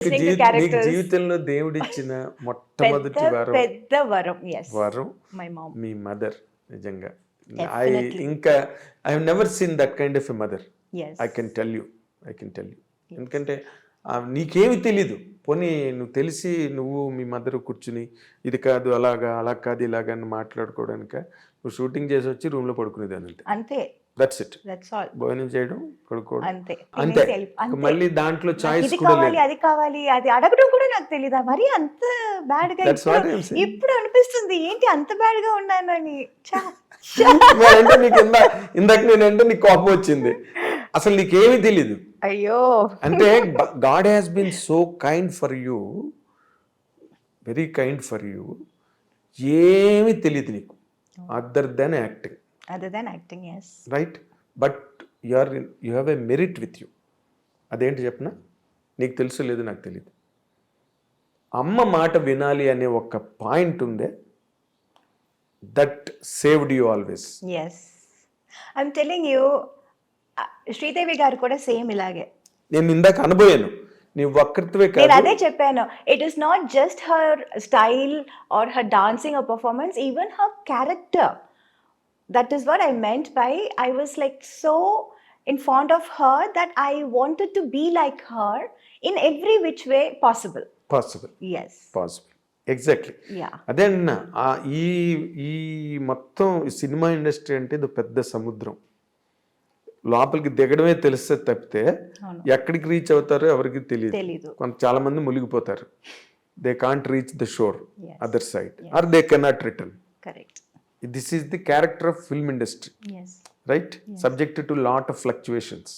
నీకు నీకు క్యారెక్టర్స్ జీవితంలో దేవుడిచ్చిన మొట్టమొదటి వరం పెద్ద వరం. ఎస్, వరం మై మామ్. మీ మదర్. నిజంగా ఐ డెఫినెట్లీ. ఇంకా I have never seen that kind of a mother. Yes, I can tell you. ఎందుకంటే నీకేమి తెలీదు. పోనీ నువ్వు తెలిసి నువ్వు మీ మదర్ కూర్చుని ఇది కాదు అలాగా అలా కాదు ఇలాగా అని మాట్లాడుకోవడానిక నువ్వు షూటింగ్ చేసి వచ్చి రూమ్లో పడుకునేదాన్ని. అంతే. That's it. That's all. భోజనం చేయడం పడుకోవడం అంతే. అంతే. మళ్ళీ దాంట్లో చాయిస్ కూడా లేదు. అది కావాలి అది అడగడం కూడా నాకు తెలీదా మరి అంత బ్యాడ్ గా. That's what I'm saying. ఇప్పుడు అనిపిస్తుంది ఏంటి అంత బ్యాడ్ గా ఉన్నానని. అంటే నీకు ఇందాక నేనంటే నీకు కోపం వచ్చింది. అసలు నీకేమీ తెలీదు. అయ్యో. అంటే God has been so kind for you, very kind for you. ఏమీ తెలియదు నీకు other than acting. Yes. Right. But you have a merit with you. అదేంటి చెప్పనా? నీకు తెలుసు లేదు నాకు తెలియదు. అమ్మ మాట వినాలి అనే ఒక పాయింట్ ఉందే, that saved you always. Yes, I'm telling you. Sridevi garu కూడా సేమ్ ఇలాగే. నేను ఇందాక అనుభవాను. నీవు ఒక్కరితోవే నేను కాదు. అదే చెప్పాను. It is not just her style or her dancing are performance, even her character. That is what I meant by I was like so in fond of her that I wanted to be like her in every which way possible. Yes. Possible. Exactly. Yeah. అదే అన్న ఈ మొత్తం cinema industry అంటే ఇది పెద్ద సముద్రం. లోపలికి దిగడమే తెలిస్తే తప్పితే ఎక్కడికి రీచ్ అవుతారో ఎవరికి తెలియదు. చాలా మంది మునిగిపోతారు. They can't reach the shore other side or they cannot return. Correct. This is the character of film industry. Yes. Right? Yes. Subjected to lot of fluctuations.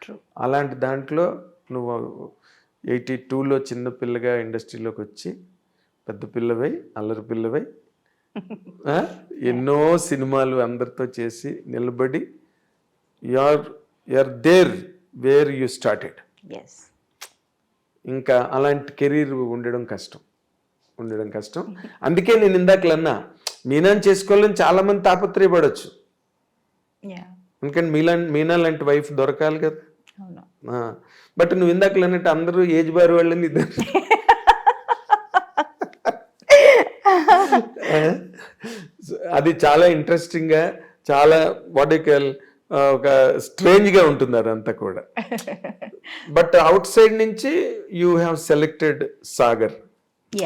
True. అలాంటి దాంట్లో నువ్వు 82లో చిన్న పిల్లగా ఇండస్ట్రీలోకి వచ్చి పెద్ద పిల్లవై అల్లరి పిల్లవై ఎన్నో సినిమాలు అందరితో చేసి నిలబడి you're there where you started. Yes. ఇంకా అలాంటి కెరీర్ ఉండడం కష్టం. అందుకే నేను ఇందాకలన్నా మీనాని చేసుకోవాలని చాలా మంది తాపత్రయపడవచ్చు. ఎందుకంటే మీనా లాంటి వైఫ్ దొరకాలి కదా. బట్ నువ్వు ఇందాకలు అన్నట్టు అందరూ ఏజ్ బార్ వాళ్ళని అది చాలా ఇంట్రెస్టింగ్ గా, చాలా వాటికల్ ఒక స్ట్రేంజ్ గా ఉంటుంది అదంతా కూడా. బట్ అవుట్ సైడ్ నుంచి you have selected Sagar.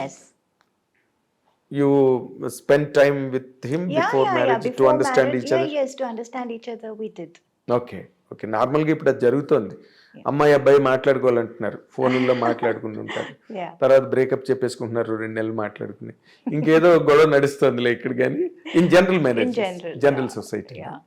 Yes. You spent time with him before marriage to understand each other? Yes, to understand each other we did. Okay. నార్మల్గా ఇప్పుడు అది జరుగుతోంది. అమ్మాయి అబ్బాయి మాట్లాడుకోవాలంటున్నారు, ఫోన్లో మాట్లాడుకుంటూ ఉంటారు, తర్వాత బ్రేకప్ చెప్పేసుకుంటున్నారు, 2 నెలలు మాట్లాడుకుని ఇంకేదో గొడవ నడుస్తుందిలే ఇక్కడ. కానీ in general marriage, general society.